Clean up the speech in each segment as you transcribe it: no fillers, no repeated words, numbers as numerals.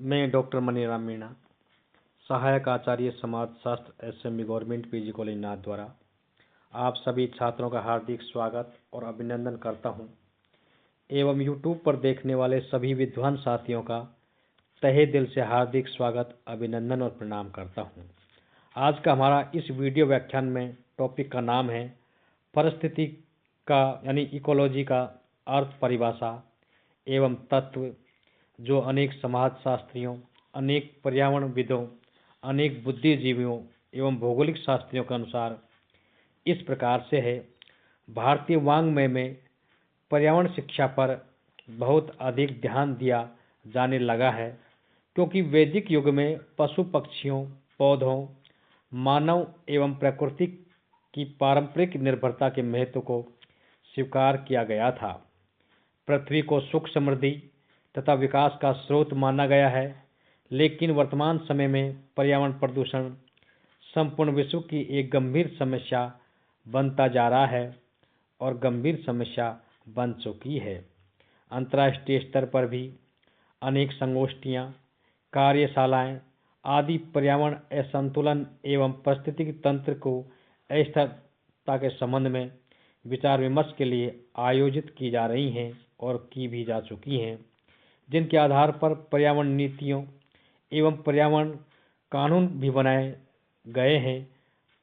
मैं डॉक्टर मनीराम मीणा, सहायक आचार्य समाजशास्त्र एसएमबी गवर्नमेंट पीजी कॉलेज नाथ द्वारा आप सभी छात्रों का हार्दिक स्वागत और अभिनंदन करता हूं एवं यूट्यूब पर देखने वाले सभी विद्वान साथियों का तहे दिल से हार्दिक स्वागत, अभिनंदन और प्रणाम करता हूं। आज का हमारा इस वीडियो व्याख्यान में टॉपिक का नाम है परिस्थिति का यानी इकोलॉजी का अर्थ, परिभाषा एवं तत्व, जो अनेक समाजशास्त्रियों, अनेक पर्यावरणविदों, अनेक बुद्धिजीवियों एवं भौगोलिक शास्त्रियों के अनुसार इस प्रकार से है। भारतीय वाङ्मय में पर्यावरण शिक्षा पर बहुत अधिक ध्यान दिया जाने लगा है, क्योंकि वैदिक युग में पशु पक्षियों, पौधों, मानव एवं प्रकृति की पारंपरिक निर्भरता के महत्व को स्वीकार किया गया था। पृथ्वी को सुख, समृद्धि तथा विकास का स्रोत माना गया है, लेकिन वर्तमान समय में पर्यावरण प्रदूषण संपूर्ण विश्व की एक गंभीर समस्या बनता जा रहा है और गंभीर समस्या बन चुकी है। अंतर्राष्ट्रीय स्तर पर भी अनेक संगोष्ठियां, कार्यशालाएं आदि पर्यावरण असंतुलन एवं पारिस्थितिकी तंत्र को अस्थिरता के संबंध में विचार विमर्श के लिए आयोजित की जा रही हैं और की भी जा चुकी हैं, जिनके आधार पर पर्यावरण नीतियों एवं पर्यावरण कानून भी बनाए गए हैं।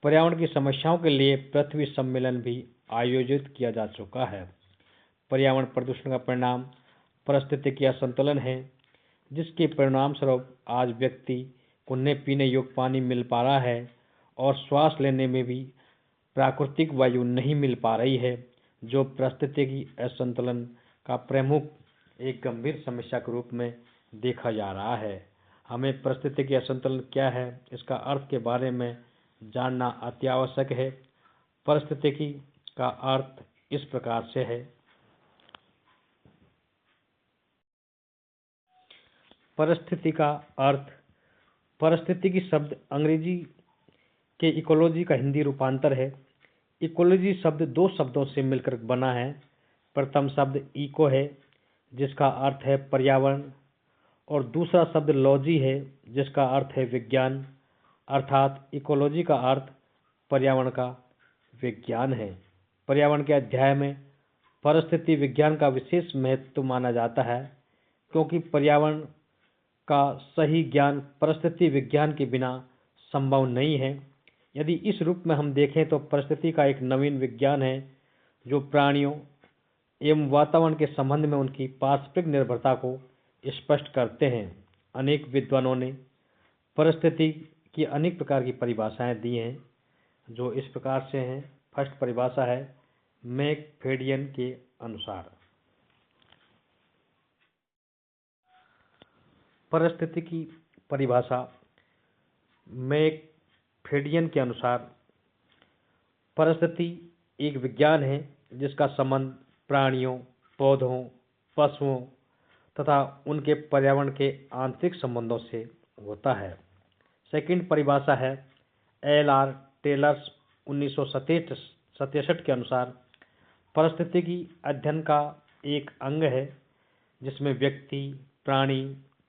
पर्यावरण की समस्याओं के लिए पृथ्वी सम्मेलन भी आयोजित किया जा चुका है। पर्यावरण प्रदूषण का परिणाम पारिस्थितिकी असंतुलन है, जिसके परिणाम स्वरूप आज व्यक्ति को न पीने योग्य पानी मिल पा रहा है और श्वास लेने में भी प्राकृतिक वायु नहीं मिल पा रही है, जो पारिस्थितिकी असंतुलन का प्रमुख एक गंभीर समस्या के रूप में देखा जा रहा है। हमें पारिस्थितिकी असंतुलन क्या है, इसका अर्थ के बारे में जानना अति आवश्यक है। पारिस्थितिकी का अर्थ इस प्रकार से है। परिस्थिति का अर्थ, परिस्थितिकी शब्द अंग्रेजी के इकोलॉजी का हिंदी रूपांतर है। इकोलॉजी शब्द दो शब्दों से मिलकर बना है। प्रथम शब्द इको है, जिसका अर्थ है पर्यावरण, और दूसरा शब्द लॉजी है, जिसका अर्थ है विज्ञान। अर्थात इकोलॉजी का अर्थ पर्यावरण का विज्ञान है। पर्यावरण के अध्याय में परिस्थिति विज्ञान का विशेष महत्व माना जाता है, क्योंकि पर्यावरण का सही ज्ञान परिस्थिति विज्ञान के बिना संभव नहीं है। यदि इस रूप में हम देखें तो परिस्थिति का एक नवीन विज्ञान है, जो प्राणियों एवं वातावरण के संबंध में उनकी पारस्परिक निर्भरता को स्पष्ट करते हैं। अनेक विद्वानों ने परिस्थिति की अनेक प्रकार की परिभाषाएं दी हैं, जो इस प्रकार से हैं। फर्स्ट परिभाषा है मैकफेडियन के अनुसार। परिस्थिति की परिभाषा मैकफेडियन के अनुसार, परिस्थिति एक विज्ञान है जिसका संबंध प्राणियों, पौधों, पशुओं तथा उनके पर्यावरण के आंतरिक संबंधों से होता है। सेकंड परिभाषा है एल.आर. टेलर्स 1967 के अनुसार, परिस्थितिकी अध्ययन का एक अंग है जिसमें व्यक्ति, प्राणी,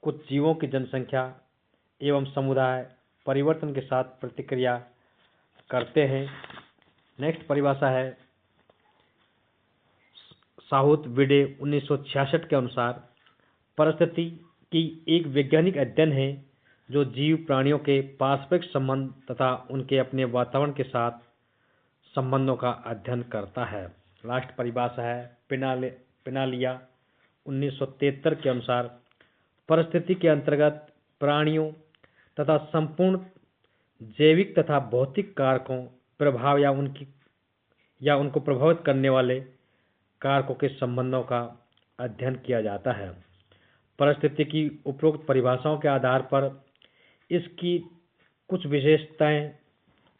कुछ जीवों की जनसंख्या एवं समुदाय परिवर्तन के साथ प्रतिक्रिया करते हैं। नेक्स्ट परिभाषा है साउथ विडे 1966 के अनुसार, परिस्थिति की एक वैज्ञानिक अध्ययन है जो जीव प्राणियों के पारस्परिक संबंध तथा उनके अपने वातावरण के साथ संबंधों का अध्ययन करता है। लास्ट परिभाषा है पिनालिया 1973 के अनुसार, परिस्थिति के अंतर्गत प्राणियों तथा संपूर्ण जैविक तथा भौतिक कारकों, प्रभाव या उनको प्रभावित करने वाले कारकों के संबंधों का अध्ययन किया जाता है। परिस्थिति की उपरोक्त परिभाषाओं के आधार पर इसकी कुछ विशेषताएं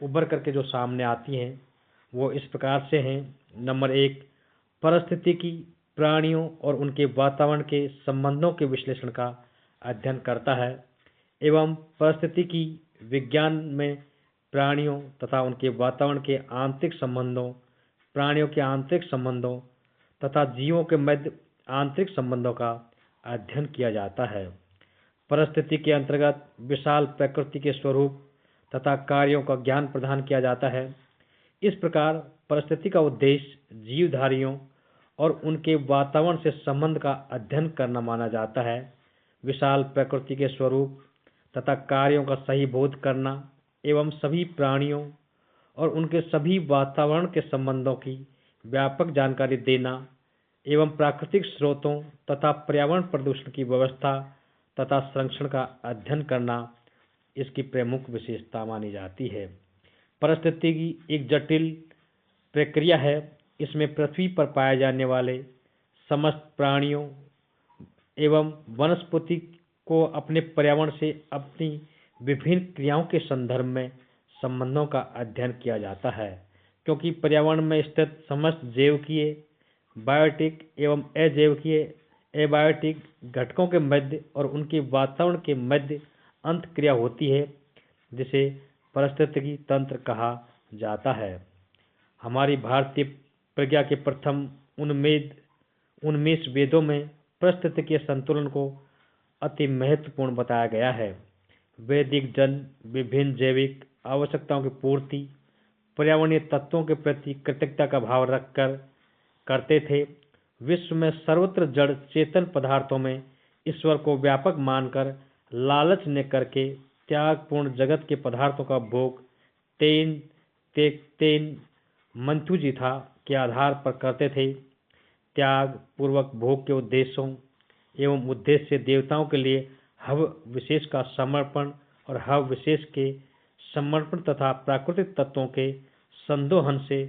उभर करके जो सामने आती हैं वो इस प्रकार से हैं। नंबर 1, परिस्थितिकी प्राणियों और उनके वातावरण के संबंधों के विश्लेषण का अध्ययन करता है एवं परिस्थितिकी विज्ञान में प्राणियों तथा उनके वातावरण के आंतरिक संबंधों, प्राणियों के आंतरिक संबंधों तथा जीवों के मध्य आंतरिक संबंधों का अध्ययन किया जाता है। परिस्थिति के अंतर्गत विशाल प्रकृति के स्वरूप तथा कार्यों का ज्ञान प्रदान किया जाता है। इस प्रकार परिस्थिति का उद्देश्य जीवधारियों और उनके वातावरण से संबंध का अध्ययन करना माना जाता है। विशाल प्रकृति के स्वरूप तथा कार्यों का सही बोध करना एवं सभी प्राणियों और उनके सभी वातावरण के संबंधों की व्यापक जानकारी देना एवं प्राकृतिक स्रोतों तथा पर्यावरण प्रदूषण की व्यवस्था तथा संरक्षण का अध्ययन करना इसकी प्रमुख विशेषता मानी जाती है। परिस्थिति की एक जटिल प्रक्रिया है। इसमें पृथ्वी पर पाए जाने वाले समस्त प्राणियों एवं वनस्पति को अपने पर्यावरण से अपनी विभिन्न क्रियाओं के संदर्भ में संबंधों का अध्ययन किया जाता है, क्योंकि पर्यावरण में स्थित समस्त जैविकीय, बायोटिक एवं अजैविकीय, एबायोटिक घटकों के मध्य और उनके वातावरण के मध्य अंतःक्रिया होती है, जिसे पारिस्थितिकी तंत्र कहा जाता है। हमारी भारतीय प्रज्ञा के प्रथम उन्मेष वेदों में पारिस्थितिकीय संतुलन को अति महत्वपूर्ण बताया गया है। वैदिक जन विभिन्न जैविक आवश्यकताओं की पूर्ति पर्यावरणीय तत्वों के प्रति कृतज्ञता का भाव रखकर करते थे। विश्व में सर्वत्र जड़ चेतन पदार्थों में ईश्वर को व्यापक मानकर लालच न करके त्यागपूर्ण जगत के पदार्थों का भोग तेन मंथुजी था के आधार पर करते थे। त्याग पूर्वक भोग के उद्देश्यों एवं उद्देश्य देवताओं के लिए हव विशेष का समर्पण और हव विशेष के समर्पण तथा प्राकृतिक तत्वों के संदोहन से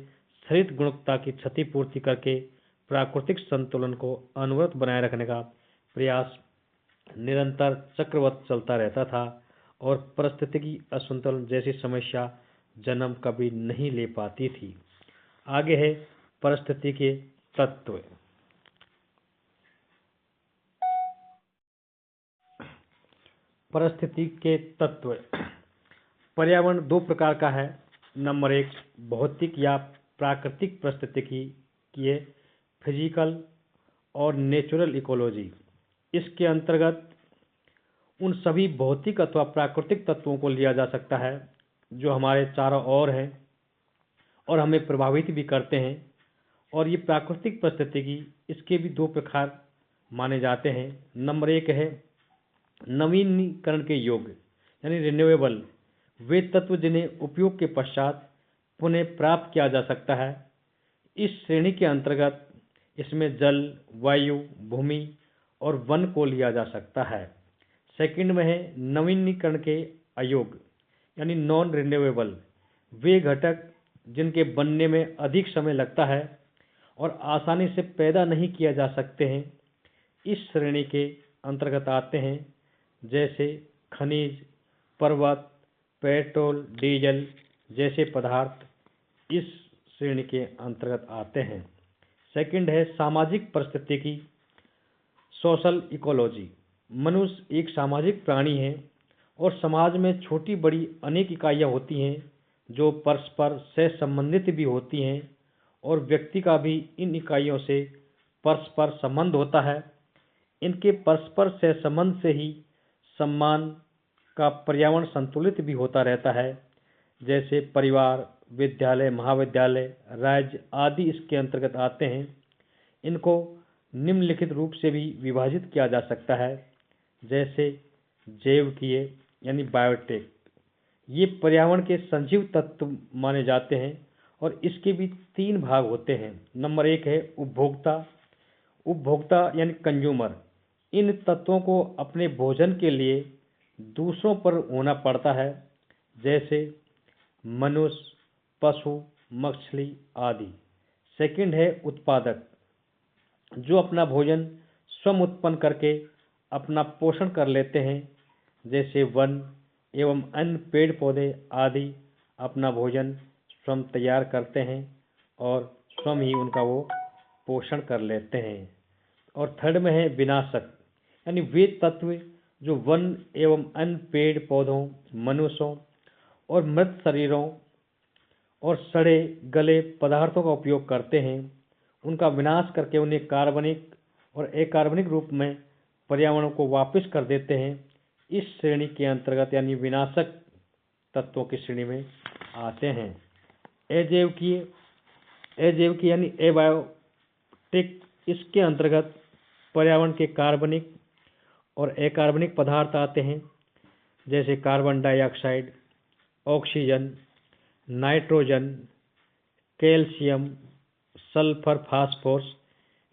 शरीर गुणवत्ता की क्षतिपूर्ति करके प्राकृतिक संतुलन को अनवरत बनाए रखने का प्रयास निरंतर चक्रवत चलता रहता था और परिस्थितिकी असंतुलन जैसी समस्या जन्म कभी नहीं ले पाती थी। आगे है परिस्थिति के तत्व। परिस्थिति के तत्व। पर्यावरण दो प्रकार का है। नंबर 1 भौतिक या प्राकृतिक परिस्थितिकी की फिजिकल और नेचुरल इकोलॉजी। इसके अंतर्गत उन सभी भौतिक अथवा प्राकृतिक तत्वों को लिया जा सकता है जो हमारे चारों ओर हैं और हमें प्रभावित भी करते हैं। और ये प्राकृतिक परिस्थितिकी इसके भी दो प्रकार माने जाते हैं। नंबर 1 है नवीनीकरण के योग्य यानी रिन्यूएबल, वे तत्व जिन्हें उपयोग के पश्चात पुनः प्राप्त किया जा सकता है। इस श्रेणी के अंतर्गत इसमें जल, वायु, भूमि और वन को लिया जा सकता है। सेकंड में है नवीनीकरण के अयोग्य यानी नॉन रिन्यूएबल, वे घटक जिनके बनने में अधिक समय लगता है और आसानी से पैदा नहीं किया जा सकते हैं। इस श्रेणी के अंतर्गत आते हैं जैसे खनिज, पर्वत, पेट्रोल, डीजल जैसे पदार्थ इस श्रेणी के अंतर्गत आते हैं। सेकंड है सामाजिक परिस्थितिकी, सोशल इकोलॉजी। मनुष्य एक सामाजिक प्राणी है और समाज में छोटी बड़ी अनेक इकाइयाँ होती हैं जो परस्पर सहसंबंधित भी होती हैं और व्यक्ति का भी इन इकाइयों से परस्पर संबंध होता है। इनके परस्पर सहसंबंध से ही सम्मान का पर्यावरण संतुलित भी होता रहता है। जैसे परिवार, विद्यालय, महाविद्यालय, राज्य आदि इसके अंतर्गत आते हैं। इनको निम्नलिखित रूप से भी विभाजित किया जा सकता है जैसे जैविकीय यानी बायोटेक, ये पर्यावरण के सजीव तत्व माने जाते हैं और इसके भी 3 भाग होते हैं। नंबर 1 है उपभोक्ता यानी कंज्यूमर। इन तत्वों को अपने भोजन के लिए दूसरों पर होना पड़ता है जैसे मनुष्य, पशु, मछली आदि। सेकंड है उत्पादक, जो अपना भोजन स्वयं उत्पन्न करके अपना पोषण कर लेते हैं जैसे वन एवं अन्य पेड़ पौधे आदि अपना भोजन स्वयं तैयार करते हैं और स्वयं ही उनका वो पोषण कर लेते हैं। और थर्ड में है विनाशक यानी वे तत्व जो वन एवं अन्य पेड़ पौधों, मनुष्यों और मृत शरीरों और सड़े गले पदार्थों का उपयोग करते हैं, उनका विनाश करके उन्हें कार्बनिक और अकार्बनिक रूप में पर्यावरण को वापस कर देते हैं। इस श्रेणी के अंतर्गत यानी विनाशक तत्वों की श्रेणी में आते हैं। अजैविकीय यानी एबायोटिक, इसके अंतर्गत पर्यावरण के कार्बनिक और अकार्बनिक पदार्थ आते हैं, जैसे carbon dioxide, oxygen, nitrogen, calcium, sulphur, phosphorus.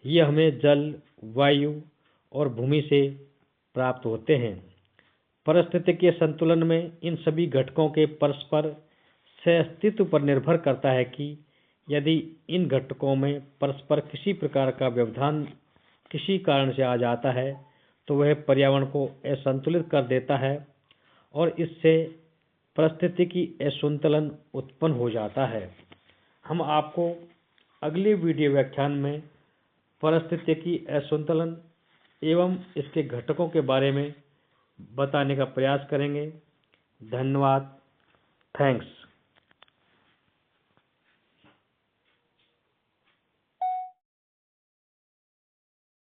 ये हमें जल, वायु और भूमि से प्राप्त होते हैं। पारिस्थितिकीय संतुलन में इन सभी घटकों के परस्पर सहअस्तित्व पर निर्भर करता है कि यदि इन घटकों में परस्पर किसी प्रकार का व्यवधान किसी कारण से आ जाता है तो वह पर्यावरण को असंतुलित कर देता है और इससे पारिस्थितिकी असंतुलन उत्पन्न हो जाता है। हम आपको अगले वीडियो व्याख्यान में पारिस्थितिकी असंतुलन एवं इसके घटकों के बारे में बताने का प्रयास करेंगे। धन्यवाद। थैंक्स।